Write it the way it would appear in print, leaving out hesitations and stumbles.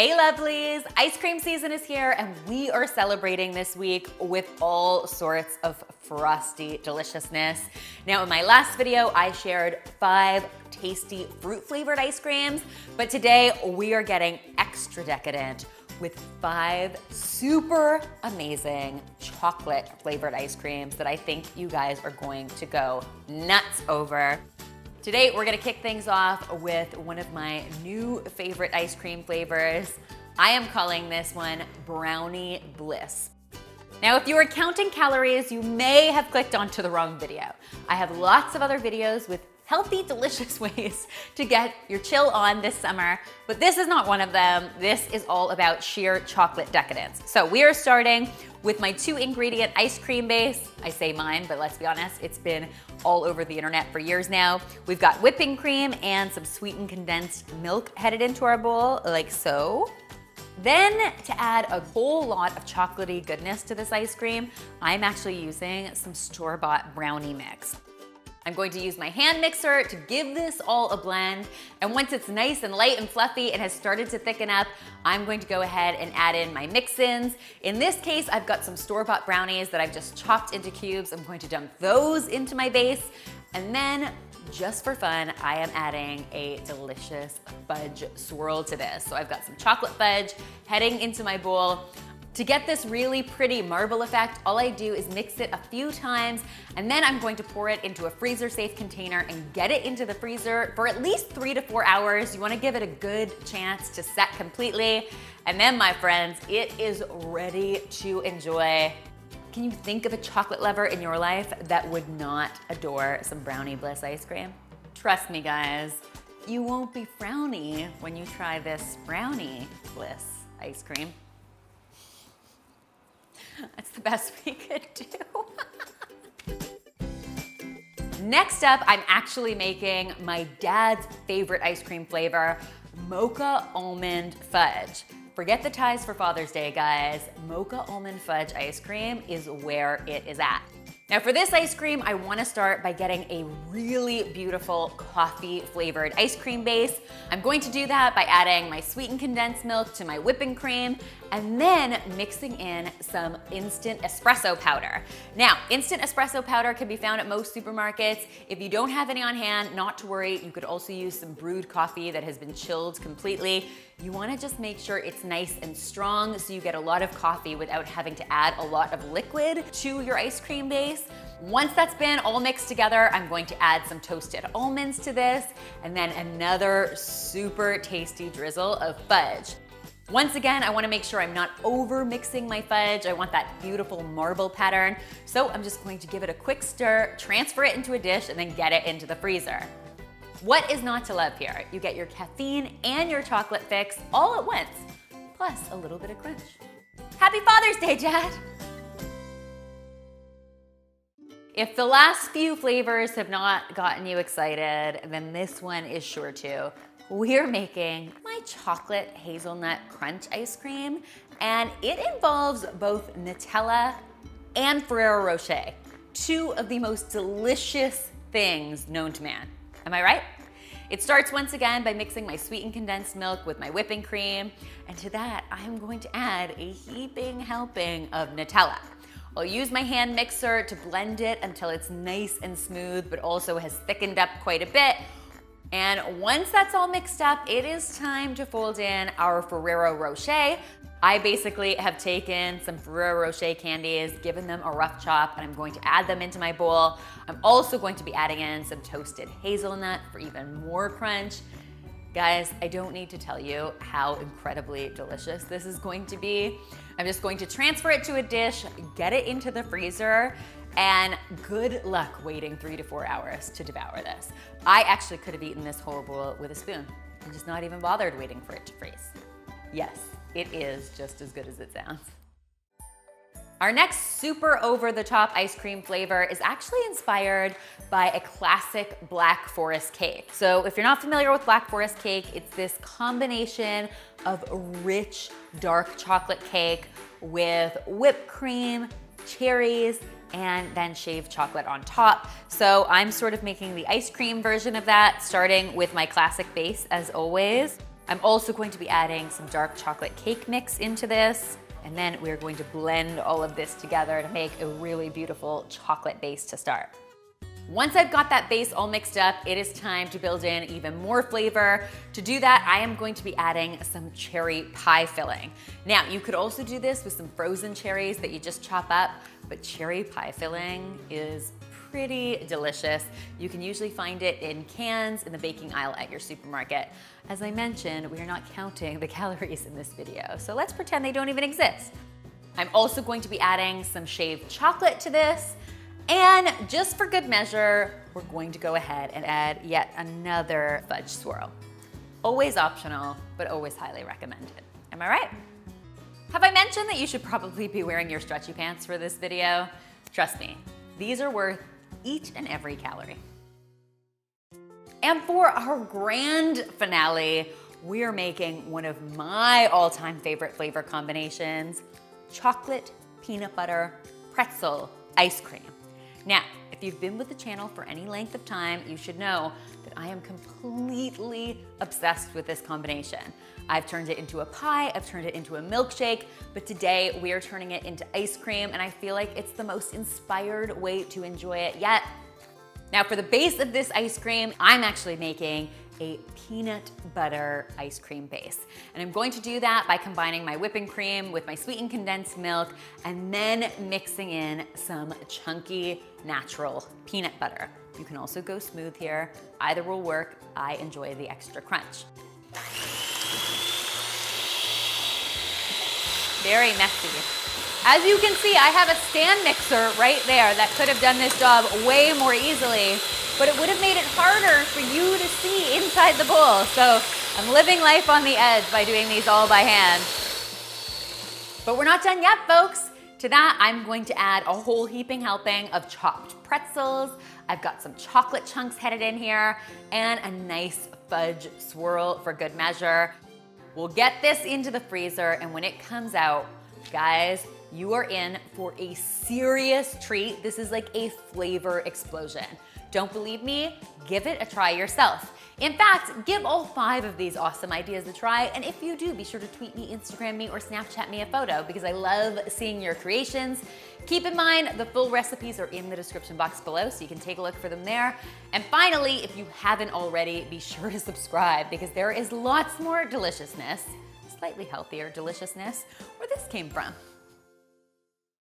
Hey lovelies, ice cream season is here and we are celebrating this week with all sorts of frosty deliciousness. Now in my last video, I shared 5 tasty fruit flavored ice creams, but today we are getting extra decadent with 5 super amazing chocolate flavored ice creams that I think you guys are going to go nuts over. Today, we're gonna kick things off with one of my new favorite ice cream flavors. I am calling this one Brownie Bliss. Now, if you are counting calories, you may have clicked onto the wrong video. I have lots of other videos with healthy, delicious ways to get your chill on this summer, but this is not one of them. This is all about sheer chocolate decadence. So we are starting with my 2-ingredient ice cream base. I say mine, but let's be honest, it's been all over the internet for years now. We've got whipping cream and some sweetened condensed milk headed into our bowl, like so. Then to add a whole lot of chocolatey goodness to this ice cream, I'm actually using some store-bought brownie mix. I'm going to use my hand mixer to give this all a blend, and once it's nice and light and fluffy and has started to thicken up, I'm going to go ahead and add in my mix-ins. In this case, I've got some store-bought brownies that I've just chopped into cubes. I'm going to dump those into my base, and then just for fun, I am adding a delicious fudge swirl to this. So I've got some chocolate fudge heading into my bowl. To get this really pretty marble effect, all I do is mix it a few times, and then I'm going to pour it into a freezer-safe container and get it into the freezer for at least 3 to 4 hours. You wanna give it a good chance to set completely. And then, my friends, it is ready to enjoy. Can you think of a chocolate lover in your life that would not adore some Brownie Bliss ice cream? Trust me, guys, you won't be frowny when you try this Brownie Bliss ice cream. That's the best we could do. Next up, I'm actually making my dad's favorite ice cream flavor, Mocha Almond Fudge. Forget the ties for Father's Day, guys. Mocha Almond Fudge ice cream is where it is at. Now for this ice cream, I wanna start by getting a really beautiful coffee flavored ice cream base. I'm going to do that by adding my sweetened condensed milk to my whipping cream and then mixing in some instant espresso powder. Now, instant espresso powder can be found at most supermarkets. If you don't have any on hand, not to worry, you could also use some brewed coffee that has been chilled completely. You wanna just make sure it's nice and strong so you get a lot of coffee without having to add a lot of liquid to your ice cream base. Once that's been all mixed together, I'm going to add some toasted almonds to this and then another super tasty drizzle of fudge. Once again, I wanna make sure I'm not over mixing my fudge. I want that beautiful marble pattern. So I'm just going to give it a quick stir, transfer it into a dish, and then get it into the freezer. What is not to love here? You get your caffeine and your chocolate fix all at once, plus a little bit of crunch. Happy Father's Day, Dad! If the last few flavors have not gotten you excited, then this one is sure to. We're making my chocolate hazelnut crunch ice cream, and it involves both Nutella and Ferrero Rocher, 2 of the most delicious things known to man. Am I right? It starts once again by mixing my sweetened condensed milk with my whipping cream, and to that I am going to add a heaping helping of Nutella. I'll use my hand mixer to blend it until it's nice and smooth, but also has thickened up quite a bit. And once that's all mixed up, it is time to fold in our Ferrero Rocher. I basically have taken some Ferrero Rocher candies, given them a rough chop, and I'm going to add them into my bowl. I'm also going to be adding in some toasted hazelnut for even more crunch. Guys, I don't need to tell you how incredibly delicious this is going to be. I'm just going to transfer it to a dish, get it into the freezer, and good luck waiting 3 to 4 hours to devour this. I actually could have eaten this whole bowl with a spoon. I'm just not even bothered waiting for it to freeze. Yes, it is just as good as it sounds. Our next super over-the-top ice cream flavor is actually inspired by a classic Black Forest cake. So if you're not familiar with Black Forest cake, it's this combination of rich, dark chocolate cake with whipped cream, cherries, and then shaved chocolate on top. So I'm sort of making the ice cream version of that, starting with my classic base as always. I'm also going to be adding some dark chocolate cake mix into this. And then we're going to blend all of this together to make a really beautiful chocolate base to start. Once I've got that base all mixed up, it is time to build in even more flavor. To do that, I am going to be adding some cherry pie filling. Now, you could also do this with some frozen cherries that you just chop up, but cherry pie filling is pretty delicious. You can usually find it in cans in the baking aisle at your supermarket. As I mentioned, we are not counting the calories in this video, so let's pretend they don't even exist. I'm also going to be adding some shaved chocolate to this. And just for good measure, we're going to go ahead and add yet another fudge swirl. Always optional, but always highly recommended. Am I right? Have I mentioned that you should probably be wearing your stretchy pants for this video? Trust me, these are worth each and every calorie. And for our grand finale, we are making one of my all-time favorite flavor combinations: chocolate, peanut butter, pretzel, ice cream. Now, if you've been with the channel for any length of time, you should know that I am completely obsessed with this combination. I've turned it into a pie, I've turned it into a milkshake, but today we are turning it into ice cream, and I feel like it's the most inspired way to enjoy it yet. Now, for the base of this ice cream, I'm actually making a peanut butter ice cream base. And I'm going to do that by combining my whipping cream with my sweetened condensed milk and then mixing in some chunky natural peanut butter. You can also go smooth here. Either will work. I enjoy the extra crunch. Very messy. As you can see, I have a stand mixer right there that could have done this job way more easily, but it would have made it harder for you to see inside the bowl. So I'm living life on the edge by doing these all by hand. But we're not done yet, folks. To that, I'm going to add a whole heaping helping of chopped pretzels. I've got some chocolate chunks headed in here and a nice fudge swirl for good measure. We'll get this into the freezer, and when it comes out, guys, you are in for a serious treat. This is like a flavor explosion. Don't believe me? Give it a try yourself. In fact, give all 5 of these awesome ideas a try, and if you do, be sure to tweet me, Instagram me, or Snapchat me a photo because I love seeing your creations. Keep in mind, the full recipes are in the description box below, so you can take a look for them there. And finally, if you haven't already, be sure to subscribe because there is lots more deliciousness, slightly healthier deliciousness, where this came from.